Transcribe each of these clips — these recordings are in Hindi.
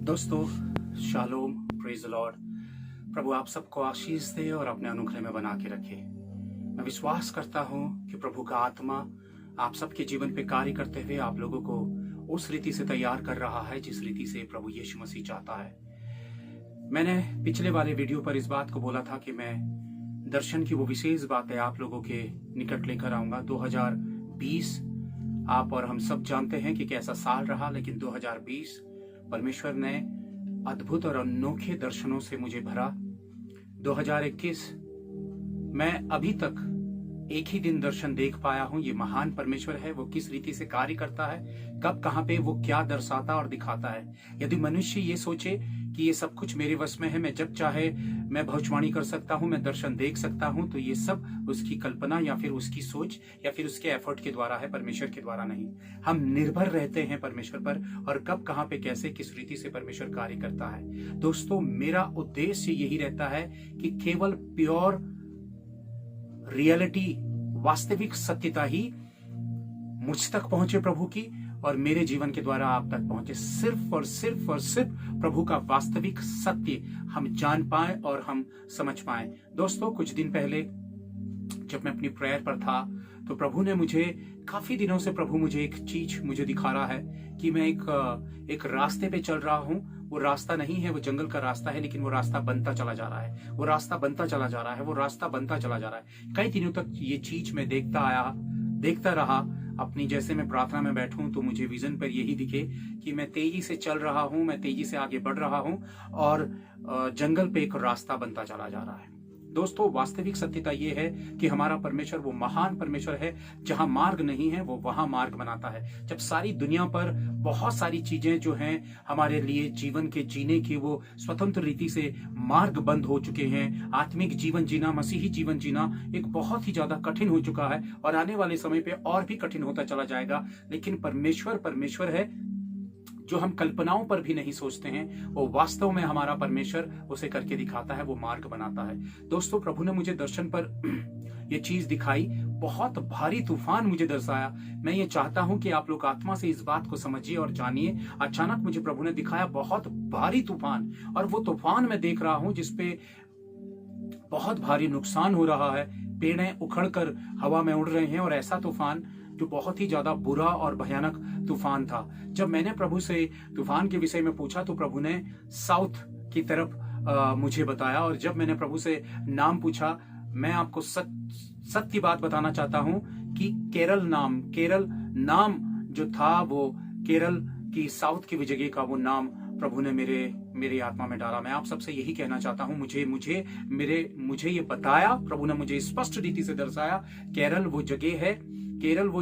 दोस्तों, शालोम, प्रेज द लॉर्ड। प्रभु आप सबको आशीष दे और अपने अनुग्रह में बना के रखे। मैं विश्वास करता हूं कि प्रभु का आत्मा आप सबके जीवन पे कार्य करते हुए आप लोगों को उस रीति से तैयार कर रहा है जिस रीति से प्रभु यीशु मसीह चाहता है। मैंने पिछले वाले वीडियो पर इस बात को बोला था कि मैं दर्शन की वो विशेष बातें आप लोगों के निकट लेकर आऊंगा। 2020 आप और हम सब जानते हैं कि कैसा साल रहा, लेकिन 2020 परमेश्वर ने अद्भुत और अनोखे दर्शनों से मुझे भरा। 2021 मैं अभी तक एक ही दिन दर्शन देख पाया हूं। ये महान परमेश्वर है, वो किस रीति से कार्य करता है, कब कहां पे वो क्या दर्शाता और दिखाता है। यदि मनुष्य ये सोचे कि ये सब कुछ मेरे वश में है, मैं जब चाहे मैं भविष्यवाणी कर सकता हूं, मैं दर्शन देख सकता हूं, तो ये सब उसकी कल्पना या फिर उसकी सोच या फिर उसके एफर्ट के द्वारा है, परमेश्वर के द्वारा नहीं। हम निर्भर रहते हैं परमेश्वर पर और कब कहां पे कैसे किस रीति से परमेश्वर कार्य करता है। दोस्तों, मेरा उद्देश्य यही रहता है कि केवल प्योर रियलिटी, वास्तविक सत्यता ही मुझ तक पहुंचे प्रभु की, और मेरे जीवन के द्वारा आप तक पहुंचे। सिर्फ और सिर्फ और सिर्फ प्रभु का वास्तविक सत्य हम जान पाए और हम समझ पाए। दोस्तों, कुछ दिन पहले जब मैं अपनी प्रेयर पर था तो प्रभु ने मुझे काफी दिनों से प्रभु मुझे एक चीज मुझे दिखा रहा है कि मैं एक रास्ते पे चल रहा हूं। वो रास्ता नहीं है, वो जंगल का रास्ता है, लेकिन वो रास्ता बनता चला जा रहा है, वो रास्ता बनता चला जा रहा है, वो रास्ता बनता चला जा रहा है। कई दिनों तक ये चीज मैं देखता रहा। अपनी जैसे मैं प्रार्थना में बैठूं तो मुझे विजन पर यही दिखे कि मैं तेजी से चल रहा हूं, मैं तेजी से आगे बढ़ रहा हूं और जंगल पे एक रास्ता बनता चला जा रहा है। दोस्तों, वास्तविक सत्यता ये है कि हमारा परमेश्वर वो महान परमेश्वर है, जहां मार्ग नहीं है वो वहां मार्ग बनाता है। जब सारी दुनिया पर बहुत सारी चीजें जो हैं हमारे लिए जीवन के जीने की वो स्वतंत्र रीति से मार्ग बंद हो चुके हैं, आत्मिक जीवन जीना, मसीही जीवन जीना एक बहुत ही ज्यादा कठिन हो चुका है और आने वाले समय पे और भी कठिन होता चला जाएगा। लेकिन परमेश्वर है जो हम कल्पनाओं पर भी नहीं सोचते हैं, वो वास्तव में हमारा परमेश्वर उसे करके दिखाता है, वो मार्ग बनाता है। दोस्तों, प्रभु ने मुझे दर्शन पर ये चीज दिखाई, बहुत भारी तूफान मुझे दर्शाया। मैं ये चाहता हूं कि आप लोग आत्मा से इस बात को समझिए और जानिए। अचानक मुझे प्रभु ने दिखाया बहुत भारी तूफान, और वो तूफान मैं देख रहा हूं जिसपे बहुत भारी नुकसान हो रहा है। पेड़ें उखड़कर हवा में उड़ रहे हैं, और ऐसा तूफान जो बहुत ही ज्यादा बुरा और भयानक तूफान था। जब मैंने प्रभु से तूफान के विषय में पूछा तो प्रभु ने साउथ की तरफ मुझे बताया, और जब मैंने प्रभु से नाम पूछा, मैं आपको सत्य बात बताना चाहता हूं कि केरल नाम जो था, वो केरल की साउथ की जगह का वो नाम प्रभु ने मेरी आत्मा में डाला। मैं आप सबसे यही कहना चाहता हूं, मुझे ये बताया, प्रभु ने मुझे स्पष्ट रीति से दर्शाया। केरल वो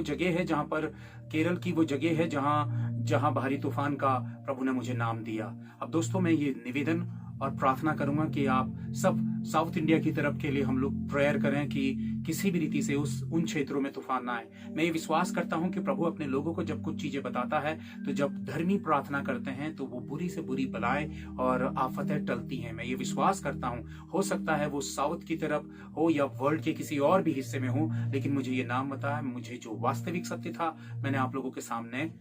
जगह है जहां पर केरल की वो जगह है जहां भारी तूफान का प्रभु ने मुझे नाम दिया। अब दोस्तों, मैं ये निवेदन और प्रार्थना करूंगा कि आप सब साउथ इंडिया की तरफ के लिए हम लोग प्रेयर करें कि किसी भी रीति से उन क्षेत्रों में तूफान ना आए। मैं ये विश्वास करता हूं कि प्रभु अपने लोगों को जब कुछ चीजें बताता है, तो जब धर्मी प्रार्थना करते हैं तो वो बुरी से बुरी बलाएं और आफतें टलती हैं। मैं ये विश्वास करता हूं, हो सकता है वो साउथ की तरफ हो या वर्ल्ड के किसी और भी हिस्से में हो, लेकिन मुझे ये नाम बताया, मुझे जो वास्तविक सत्य था मैंने आप लोगों के सामने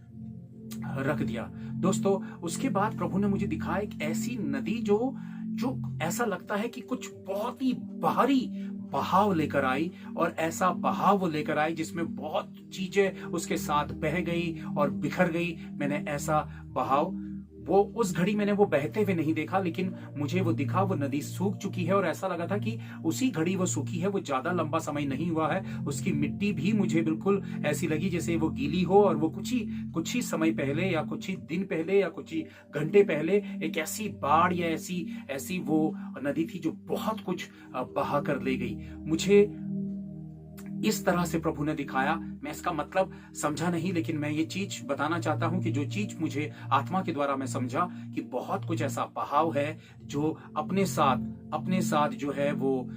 रख दिया। दोस्तों, उसके बाद प्रभु ने मुझे दिखाया एक ऐसी नदी जो ऐसा लगता है कि कुछ बहुत ही भारी बहाव लेकर आई, और ऐसा बहाव वो लेकर आई जिसमें बहुत चीजें उसके साथ बह गई और बिखर गई। मैंने ऐसा बहाव उस घड़ी मैंने वो बहते हुए नहीं देखा, लेकिन मुझे वो दिखा, वो नदी सूख चुकी है, और ऐसा लगा था कि उसी घड़ी वो सूखी है, वो ज्यादा लंबा समय नहीं हुआ है। उसकी मिट्टी भी मुझे बिल्कुल ऐसी लगी जैसे वो गीली हो, और वो कुछ ही समय पहले या कुछ ही दिन पहले या कुछ ही घंटे पहले एक ऐसी बाढ़ या ऐसी वो नदी थी जो बहुत कुछ बहा कर ले गई। मुझे इस तरह से प्रभु ने दिखाया। मैं इसका मतलब समझा नहीं, लेकिन मैं ये चीज बताना चाहता हूं कि जो चीज मुझे आत्मा के द्वारा मैं समझा कि बहुत कुछ ऐसा बहाव है जो अपने साथ जो है वो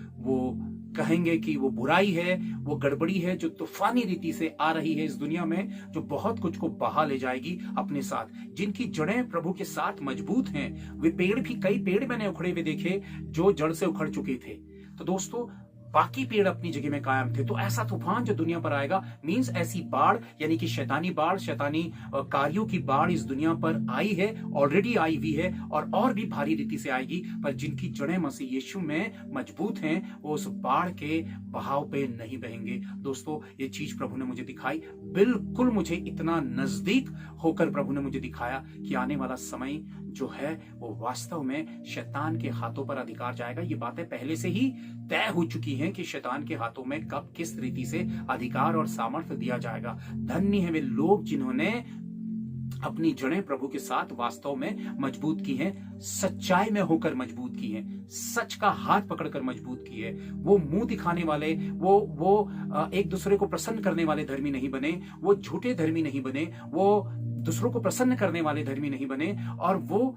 कहेंगे कि वो बुराई है, वो गड़बड़ी है जो तूफानी रीति से आ रही है इस दुनिया में, जो बहुत कुछ को बहा ले जाएगी अपने साथ। जिनकी जड़ें प्रभु के साथ मजबूत हैं, वे कई पेड़ मैंने उखड़े हुए देखे जो जड़ से उखड़ चुके थे। तो दोस्तों, बाकी पेड़ अपनी जगह में कायम थे। तो ऐसा तूफान जो दुनिया पर आएगा, मींस ऐसी बाढ़, यानी कि शैतानी बाढ़, शैतानी कार्यों की बाढ़ इस दुनिया पर आई है, ऑलरेडी आई हुई है और भी भारी रीति से आएगी। पर जिनकी जड़ें मसीह यीशु में मजबूत हैं, वो उस बाढ़ के बहाव पे नहीं बहेंगे। दोस्तों, ये चीज प्रभु ने मुझे दिखाई, बिल्कुल मुझे इतना नजदीक होकर प्रभु ने मुझे दिखाया कि आने वाला समय जो है वो वास्तव में शैतान के हाथों पर अधिकार जाएगा। ये बातें पहले से ही तय हो चुकी हैं कि शैतान के हाथों में कब किस रीति से अधिकार और सामर्थ्य दिया जाएगा। धन्य है वे लोग जिन्होंने अपनी जड़ें प्रभु के साथ वास्तव में मजबूत की हैं, सच्चाई में होकर मजबूत की हैं, सच का हाथ पकड़कर मजबूत की है। वो मुंह दिखाने वाले, वो एक दूसरे को प्रसन्न करने वाले धर्मी नहीं बने, वो झूठे धर्मी नहीं बने, वो दूसरों को प्रसन्न करने वाले धर्मी नहीं बने, और वो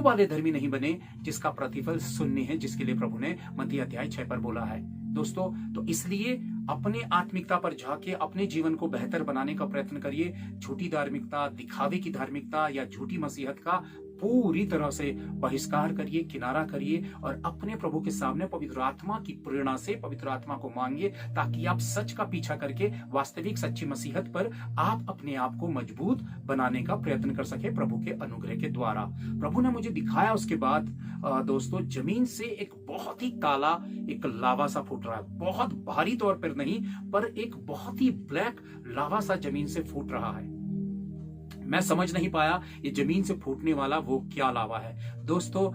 वाले धर्मी नहीं बने जिसका प्रतिफल शून्य है, जिसके लिए प्रभु ने मत्ती अध्याय 6 पर बोला है। दोस्तों, तो इसलिए अपने आत्मिकता पर झांके अपने जीवन को बेहतर बनाने का प्रयत्न करिए। झूठी धार्मिकता, दिखावे की धार्मिकता या झूठी मसीहत का पूरी तरह से बहिष्कार करिए, किनारा करिए और अपने प्रभु के सामने पवित्र आत्मा की प्रेरणा से पवित्र आत्मा को मांगिए, ताकि आप सच का पीछा करके वास्तविक सच्ची मसीहत पर आप अपने आप को मजबूत बनाने का प्रयत्न कर सके प्रभु के अनुग्रह के द्वारा। प्रभु ने मुझे दिखाया उसके बाद दोस्तों, जमीन से एक बहुत ही काला एक लावा सा फूट रहा है। बहुत भारी तौर पर नहीं, पर एक बहुत ही ब्लैक लावा सा जमीन से फूट रहा है। मैं समझ नहीं पाया ये जमीन से फूटने वाला वो क्या लावा है। दोस्तों,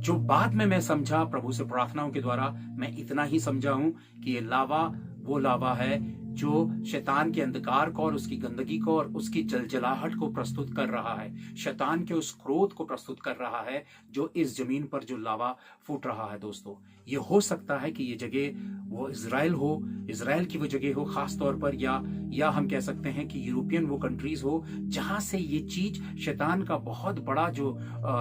जो बाद में मैं समझा प्रभु से प्रार्थनाओं के द्वारा, मैं इतना ही समझा हूं कि ये लावा वो लावा है जो शैतान के अंधकार को और उसकी गंदगी को और उसकी जलजलाहट को प्रस्तुत कर रहा है, शैतान के उस क्रोध को प्रस्तुत कर रहा है जो इस जमीन पर जो लावा फूट रहा है। दोस्तों, ये हो सकता है कि ये जगह वो इज़राइल की वो जगह हो खास तौर पर, या हम कह सकते हैं कि यूरोपियन वो कंट्रीज हो जहां से ये चीज शैतान का बहुत बड़ा जो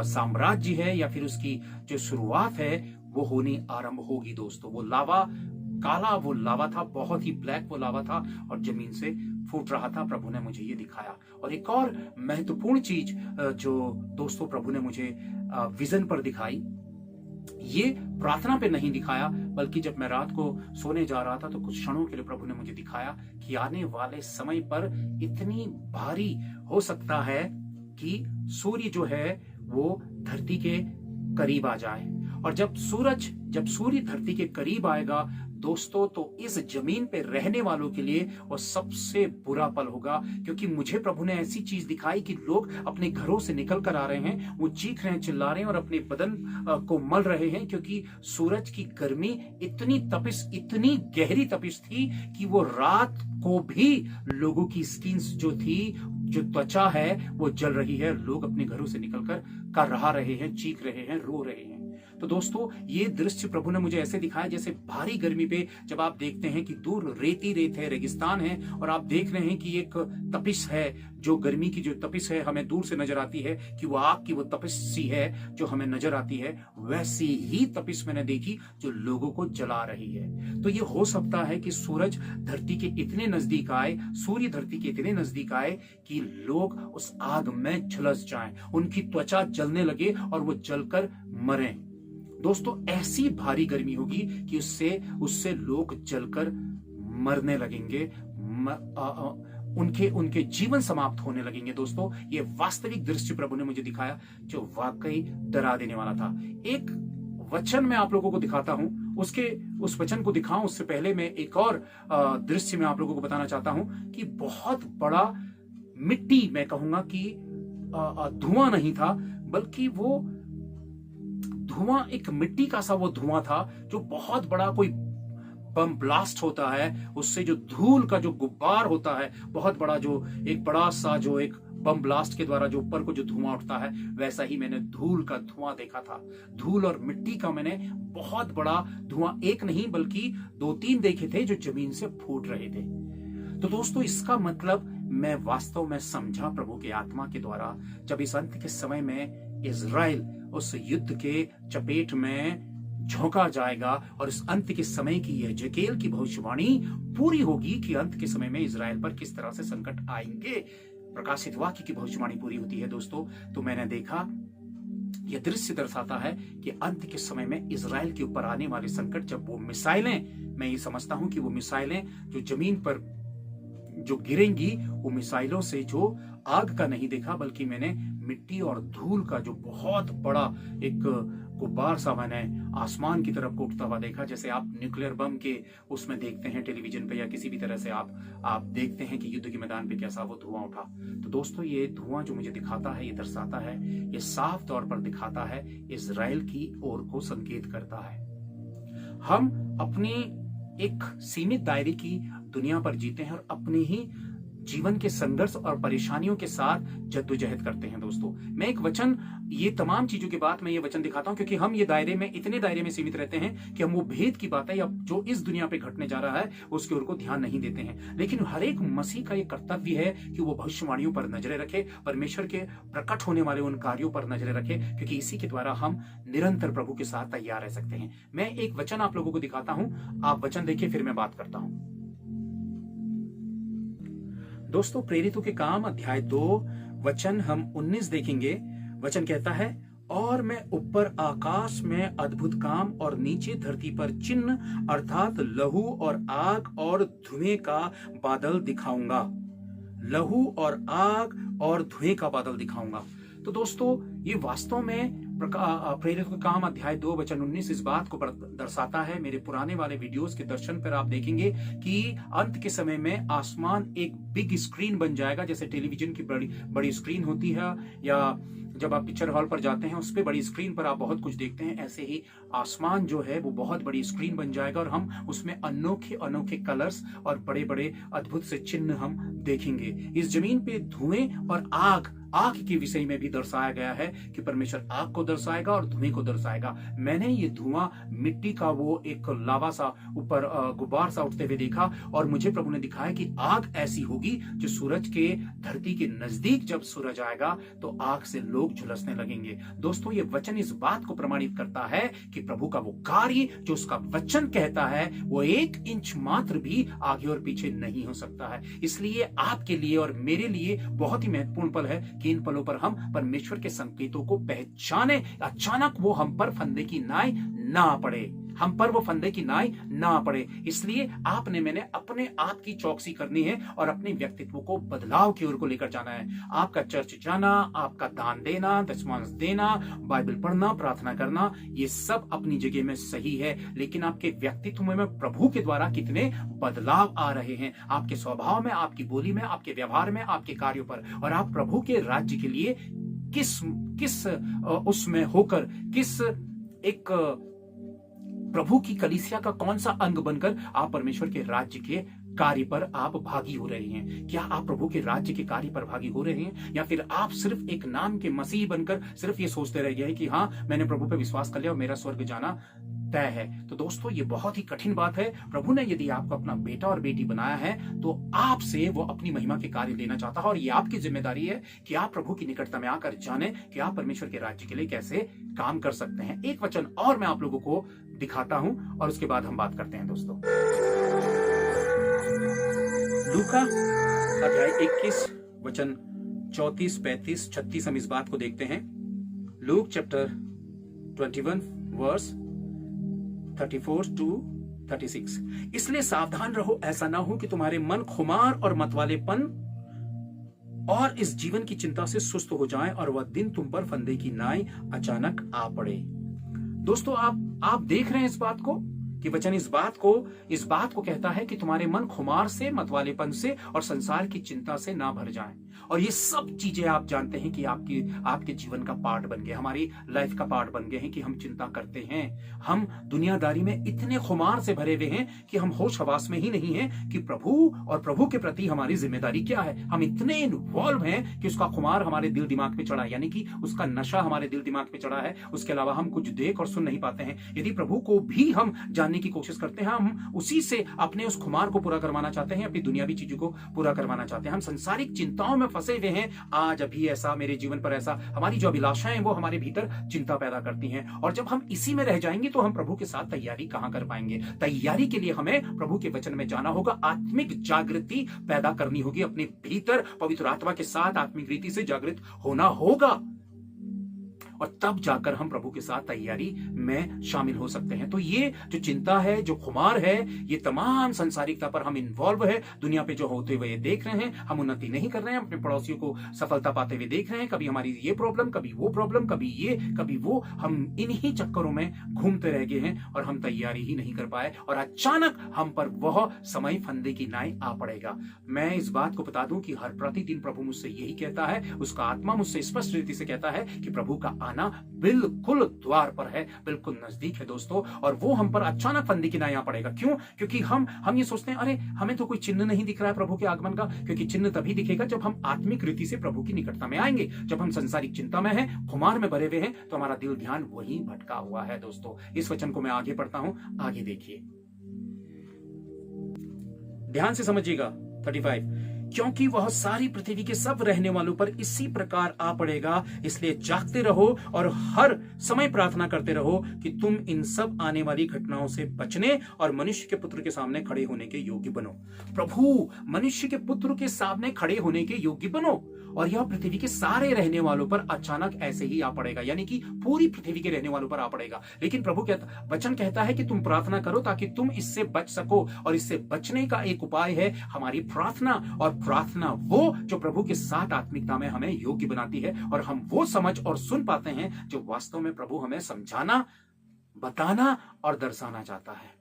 साम्राज्य है या फिर उसकी जो शुरुआत है वो होनी आरंभ होगी। दोस्तों, वो लावा काला वो लावा था, बहुत ही ब्लैक वो लावा था और जमीन से फूट रहा था। प्रभु ने मुझे ये दिखाया। और एक और महत्वपूर्ण चीज जो दोस्तों प्रभु ने मुझे विजन पर दिखाई, ये प्रार्थना पे नहीं दिखाया, बल्कि जब मैं रात को सोने जा रहा था तो कुछ क्षणों के लिए प्रभु ने मुझे दिखाया कि आने वाले समय पर इतनी भारी हो सकता है कि सूर्य जो है वो धरती के करीब आ जाए। और जब सूर्य धरती के करीब आएगा दोस्तों, तो इस जमीन पे रहने वालों के लिए वो सबसे बुरा पल होगा। क्योंकि मुझे प्रभु ने ऐसी चीज दिखाई कि लोग अपने घरों से निकल कर आ रहे हैं, वो चीख रहे हैं, चिल्ला रहे हैं और अपने बदन को मल रहे हैं, क्योंकि सूरज की गर्मी इतनी गहरी तपिश थी कि वो रात को भी लोगों की स्किन जो थी, जो त्वचा है, वो जल रही है। लोग अपने घरों से निकलकर कर्रा रहे हैं, चीख रहे हैं, रो रहे हैं। तो दोस्तों, ये दृश्य प्रभु ने मुझे ऐसे दिखाया जैसे भारी गर्मी पे जब आप देखते हैं कि दूर रेत है, रेगिस्तान है, और आप देख रहे हैं कि एक तपिश है, जो गर्मी की जो तपिश है हमें दूर से नजर आती है कि वो आग की वो तपिश सी है जो हमें नजर आती है, वैसी ही तपिश मैंने देखी जो लोगों को जला रही है। तो ये हो सकता है कि सूर्य धरती के इतने नजदीक आए कि लोग उस आग में झुलस जाएं, उनकी त्वचा जलने लगे और वो जलकर मरें। दोस्तों, ऐसी भारी गर्मी होगी कि उससे लोग जलकर मरने लगेंगे, उनके जीवन समाप्त होने लगेंगे। दोस्तों, ये वास्तविक दृश्य प्रभु ने मुझे दिखाया जो वाकई डरा देने वाला था। एक वचन मैं आप लोगों को दिखाता हूं, उस वचन को दिखाऊं उससे पहले मैं एक और दृश्य में आप लोगों को बताना चाहता हूं कि बहुत बड़ा मिट्टी, मैं कहूंगा कि धुआं नहीं था, बल्कि वो धुआं एक मिट्टी का सा वो धुआं था जो बहुत बड़ा कोई बम ब्लास्ट होता है, उससे जो धूल का जो गुब्बार होता है, बहुत बड़ा जो एक बड़ा सा जो एक बम ब्लास्ट के द्वारा जो ऊपर को जो धुआं उठता है, वैसा ही मैंने धूल का धुआं देखा था। धूल और मिट्टी का मैंने बहुत बड़ा धुआं एक नहीं बल्कि 2-3 देखे थे जो जमीन से फूट रहे थे। तो दोस्तों, इसका मतलब मैं वास्तव में समझा प्रभु के आत्मा के द्वारा, जब इस अंत के समय में इज़राइल उस युद्ध के चपेट में झोंका जाएगा और इस अंत के समय की यह यहेजकेल की भविष्यवाणी पूरी होगी कि अंत के समय में इज़राइल पर किस तरह से संकट आएंगे। प्रकाशित वाक्य की भविष्यवाणी पूरी होती है दोस्तों। तो मैंने देखा यह दृश्य दर्शाता है कि अंत के समय में इजराइल के ऊपर आने वाले संकट, जब वो मिसाइलें, मैं ये समझता हूं कि वो मिसाइलें जो जमीन पर जो गिरेंगी, वो मिसाइलों से जो आग का नहीं देखा, बल्कि मैंने मिट्टी और धूल का जो बहुत बड़ा एक गुब्बार सा मैंने आसमान की तरफ उठता हुआ देखा। जैसे आप न्यूक्लियर बम के उसमें देखते हैं टेलीविजन पे, या किसी भी तरह से आप देखते हैं कि युद्ध के मैदान पे कैसा वो धुआं उठा। तो दोस्तों, ये धुआं जो मुझे दिखाता है, ये दर्शाता है, ये साफ तौर पर दिखाता है, इजराइल की ओर को संकेत करता है। हम अपनी एक सीमित दायरे की दुनिया पर जीते हैं और अपने ही जीवन के संघर्ष और परेशानियों के साथ जद्दोजहद करते हैं। दोस्तों, मैं एक वचन, ये तमाम चीजों के बाद मैं ये वचन दिखाता हूं, क्योंकि हम ये दायरे में, इतने दायरे में सीमित रहते हैं कि हम वो भेद की बातें या जो इस दुनिया पे घटने जा रहा है उसकी ओर को ध्यान नहीं देते हैं। लेकिन हर एक मसीह का ये कर्तव्य है कि वो भविष्यवाणियों पर नजरें रखे, परमेश्वर के प्रकट होने वाले उन कार्यों पर नजरें रखे, क्योंकि इसी के द्वारा हम निरंतर प्रभु के साथ तैयार रह सकते हैं। मैं एक वचन आप लोगों को दिखाता हूं, आप वचन देखिए, फिर मैं बात करता हूं। दोस्तों, प्रेरितों के काम अध्याय 2 वचन हम 19 देखेंगे। वचन कहता है, और मैं ऊपर आकाश में अद्भुत काम और नीचे धरती पर चिन्ह अर्थात लहू और आग और धुएं का बादल दिखाऊंगा। लहू और आग और धुएं का बादल दिखाऊंगा। तो दोस्तों, ये वास्तव में प्रेरित का काम अध्याय 2 वचन 19 इस बात को दर्शाता है। मेरे पुराने वाले वीडियोस के दर्शन पर आप देखेंगे कि अंत के समय में आसमान एक बिग स्क्रीन बन जाएगा, जैसे टेलीविजन की बड़ी स्क्रीन होती है, या जब आप पिक्चर हॉल पर जाते हैं उस पे बड़ी स्क्रीन पर आप बहुत कुछ देखते हैं, ऐसे ही आसमान जो है वो बहुत बड़ी स्क्रीन बन जाएगा और हम उसमें अनोखे अनोखे कलर्स और बड़े बड़े अद्भुत से चिन्ह हम देखेंगे। इस जमीन पे धुएं और आग के विषय में भी दर्शाया गया है कि परमेश्वर आग को दर्शाएगा और धुएं को दर्शाएगा। मैंने ये धुआं मिट्टी का वो एक लावा सा ऊपर गुब्बार सा उठते हुए देखा, और मुझे प्रभु ने दिखाया कि आग ऐसी होगी जो सूरज के धरती के नजदीक जब सूरज आएगा तो आग से लोग झुलसने लगेंगे। दोस्तों, ये वचन इस बात को प्रमाणित करता है कि प्रभु का वो कार्य जो उसका वचन कहता है वो 1 इंच मात्र भी आगे और पीछे नहीं हो सकता है। इसलिए आपके लिए और मेरे लिए बहुत ही महत्वपूर्ण पल है कि इन पलों पर हम परमेश्वर के संकेतों को पहचाने, अचानक वो हम पर फंदे की नाई ना पड़े, हम पर वो फंदे की नाई ना पड़े। इसलिए आपने मैंने अपने आप की चौकसी करनी है और अपने व्यक्तित्व को बदलाव की ओर को लेकर जाना है। आपका चर्च जाना, आपका दान देना, दशमांश देना, बाइबल पढ़ना, प्रार्थना करना, ये सब अपनी जगह में सही है, लेकिन आपके व्यक्तित्व में प्रभु के द्वारा कितने बदलाव आ रहे हैं, आपके स्वभाव में, आपकी बोली में, आपके व्यवहार में, आपके कार्यों पर, और आप प्रभु के राज्य के लिए किस उसमें होकर, किस एक प्रभु की कलीसिया का कौन सा अंग बनकर आप परमेश्वर के राज्य के कार्य पर आप भागी हो रहे हैं। क्या आप प्रभु के राज्य के कार्य पर भागी हो रहे हैं, या फिर आप सिर्फ एक नाम के मसीह बनकर सिर्फ ये सोचते रह गए हैं कि हाँ, मैंने प्रभु पे विश्वास कर लिया और मेरा स्वर्ग जाना तय है। तो दोस्तों, ये बहुत ही कठिन बात है। प्रभु ने यदि आपको अपना बेटा और बेटी बनाया है तो आपसे वो अपनी महिमा के कार्य लेना चाहता है, और ये आपकी जिम्मेदारी है कि आप प्रभु की निकटता में आकर जाने कि आप परमेश्वर के राज्य के लिए कैसे काम कर सकते हैं। एक वचन और मैं आप लोगों को दिखाता हूं और उसके बाद हम बात करते हैं। दोस्तों, लूका अध्याय 21 वचन 34, 35, 36 हम इस बात को देखते हैं। Luke chapter 21 verse 34 to 36। इसलिए सावधान रहो, ऐसा ना हो कि तुम्हारे मन खुमार और मतवालेपन और इस जीवन की चिंता से सुस्त हो जाएं और वह दिन तुम पर फंदे की नाई अचानक आ पड़े। दोस्तों, आप देख रहे हैं इस बात को कि वचन इस बात को कहता है कि तुम्हारे मन खुमार से, मतवालेपन से और संसार की चिंता से ना भर जाएं। और ये सब चीजें आप जानते हैं कि आपके जीवन का पार्ट बन गए, हमारी लाइफ का पार्ट बन गए हैं कि हम चिंता करते हैं। हम दुनियादारी में इतने खुमार से भरे हुए हैं कि हम होश हवास में ही नहीं हैं कि प्रभु और प्रभु के प्रति हमारी जिम्मेदारी क्या है। हम इतने इन्वॉल्व हैं कि उसका खुमार हमारे दिल दिमाग पे चढ़ा है, यानी कि उसका नशा हमारे दिल दिमाग पे चढ़ा है। उसके अलावा हम कुछ देख और सुन नहीं पाते हैं। यदि प्रभु को भी हम जानने की कोशिश करते हैं, हम उसी से अपने उस खुमार को पूरा करवाना चाहते हैं, अपनी दुनियावी चीजों को पूरा करवाना चाहते हैं। हम संसारिक चिंताओं में फंसे हुए हैं। आज अभी ऐसा, मेरे जीवन पर ऐसा, हमारी जो अभिलाषाएं वो हमारे भीतर चिंता पैदा करती हैं। और जब हम इसी में रह जाएंगे तो हम प्रभु के साथ तैयारी कहां कर पाएंगे। तैयारी के लिए हमें प्रभु के वचन में जाना होगा, आत्मिक जागृति पैदा करनी होगी अपने भीतर, पवित्र आत्मा के साथ आत्मिक रीति से जागृत होना होगा। और तब जाकर हम प्रभु के साथ तैयारी में शामिल हो सकते हैं। तो ये जो चिंता है, जो खुमार है, ये तमाम संसारिकता पर हम इन्वॉल्व है, दुनिया पे जो होते हुए देख रहे हैं, हम उन्नति नहीं कर रहे हैं, अपने पड़ोसियों को सफलता पाते हुए देख रहे हैं, कभी हमारी ये प्रॉब्लम, कभी वो प्रॉब्लम, कभी ये कभी वो, हम इन्हीं चक्करों में घूमते रह गए हैं और हम तैयारी ही नहीं कर पाए और अचानक हम पर वह समय फंदे की नाई आ पड़ेगा। मैं इस बात को बता दूं कि हर प्रतिदिन प्रभु मुझसे यही कहता है, उसका आत्मा मुझसे स्पष्ट रीति से कहता है कि प्रभु का आना बिल्कुल द्वार पर है, बिल्कुल नजदीक है दोस्तों, और वो हम पर अचानक फंदे की नाई आ पड़ेगा। क्यों? क्योंकि हम ये सोचते हैं, अरे हमें तो कोई चिन्ह नहीं दिख रहा है प्रभु के आगमन का। क्योंकि चिन्ह तभी दिखेगा जब हम आत्मिक रीति से प्रभु की निकटता में आएंगे। जब हम संसारिक चिंता में हैं, खुमार में भरे हुए हैं, तो हमारा दिल ध्यान वही भटका हुआ है। दोस्तों, इस वचन को मैं आगे पढ़ता हूं, आगे देखिए, ध्यान से समझिएगा। 35, क्योंकि वह सारी पृथ्वी के सब रहने वालों पर इसी प्रकार आ पड़ेगा, इसलिए जागते रहो और हर समय प्रार्थना करते रहो कि तुम इन सब आने वाली घटनाओं से बचने और मनुष्य के पुत्र के सामने खड़े होने के योग्य बनो। प्रभु मनुष्य के पुत्र के सामने खड़े होने के योग्य बनो, और यह पृथ्वी के सारे रहने वालों पर अचानक ऐसे ही आ पड़ेगा, यानी कि पूरी पृथ्वी के रहने वालों पर आ पड़ेगा। लेकिन प्रभु वचन कहता है कि तुम प्रार्थना करो ताकि तुम इससे बच सको, और इससे बचने का एक उपाय है हमारी प्रार्थना। और प्रार्थना वो जो प्रभु के साथ आत्मिकता में हमें योग्य बनाती है, और हम वो समझ और सुन पाते हैं जो वास्तव में प्रभु हमें समझाना, बताना और दर्शाना चाहता है।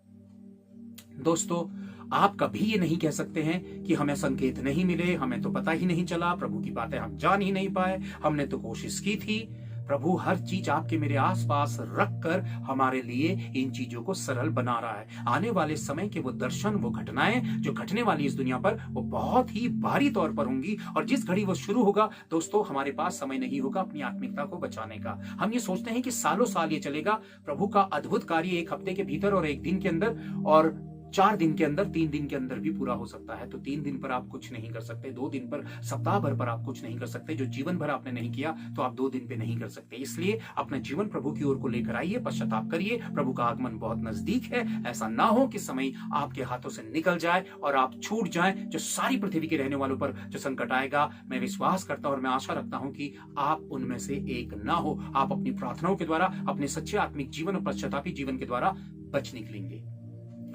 दोस्तों, आप कभी ये नहीं कह सकते हैं कि हमें संकेत नहीं मिले, हमें तो पता ही नहीं चला, प्रभु की बातें हम जान ही नहीं पाए, हमने तो कोशिश की थी। प्रभु हर चीज आपके मेरे आसपास रखकर हमारे लिए इन चीजों को सरल बना रहा है। आने वाले समय के वो दर्शन, वो घटनाएं जो घटने वाली इस दुनिया पर, वो बहुत ही भारी तौर पर होंगी, और जिस घड़ी वो शुरू होगा दोस्तों, हमारे पास समय नहीं होगा अपनी आत्मिकता को बचाने का। हम ये सोचते हैं कि सालों साल ये चलेगा। प्रभु का अद्भुत कार्य एक हफ्ते के भीतर और एक दिन के अंदर और 4 दिन के अंदर, 3 दिन के अंदर भी पूरा हो सकता है। तो 3 दिन पर आप कुछ नहीं कर सकते, 2 दिन पर, सप्ताह भर पर आप कुछ नहीं कर सकते। जो जीवन भर आपने नहीं किया तो आप 2 दिन पे नहीं कर सकते। इसलिए अपना जीवन प्रभु की ओर को लेकर आइए, पश्चाताप करिए। प्रभु का आगमन बहुत नजदीक है। ऐसा ना हो कि समय आपके हाथों से निकल जाए और आप छूट जाए, जो सारी पृथ्वी के रहने वालों पर जो संकट आएगा। मैं विश्वास करता हूं और मैं आशा रखता हूं कि आप उनमें से एक ना हो। आप अपनी प्रार्थनाओं के द्वारा, अपने सच्चे आत्मिक जीवन और पश्चातापी जीवन के द्वारा बच निकलेंगे।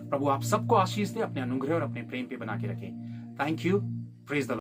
प्रभु आप सबको आशीष दे, अपने अनुग्रह और अपने प्रेम पे बना के रखें। Thank you. Praise the Lord.